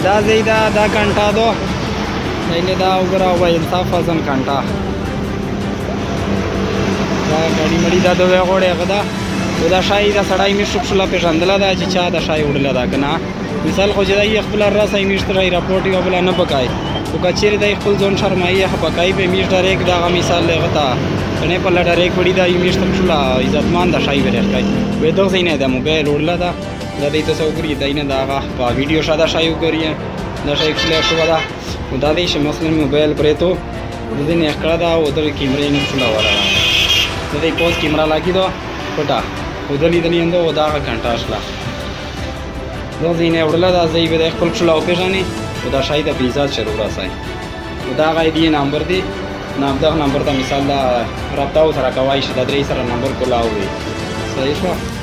دا ځای دا کانټا دو دایله دا وګوره او انصاف ازن کانټا دا ګاډي مړي دا دوه غوړې غدا دا شای دا سړای می شپشلا پیژندله دا چې چا دا شای وړله دا کنه مثال خو چې دا خپل راسای میشتري راپورټ یو بل نه پکای او کچېره د خپل ځون شرمایي پکای به میش ډایرک دا مثال لغتا کنه په ډایرک وړي دا میشتم شلا عزتمان دا شای ورکای وې دوه زینې دا موبایل وړله دا دې ته سوګری دینه دا په ویډیو شاده شای وګورئ دا شای کله شو دا دا دې چې مثلا موبایل پرې ته دې نه کړه دا او د کیمرې نه شلا وره دې پوز کیمرا لاګي دا پټا ودلی دلی اندو دا کانټا شلا دا زینې وړله دا ځای به خپل شلا او پیژنې او دا شای د ویزا شروع راځي دا غي دی نمبر دی نمبر دا مثال دا رابطه سره کوي چې دا درې سره نمبر کولاوي صحیح شو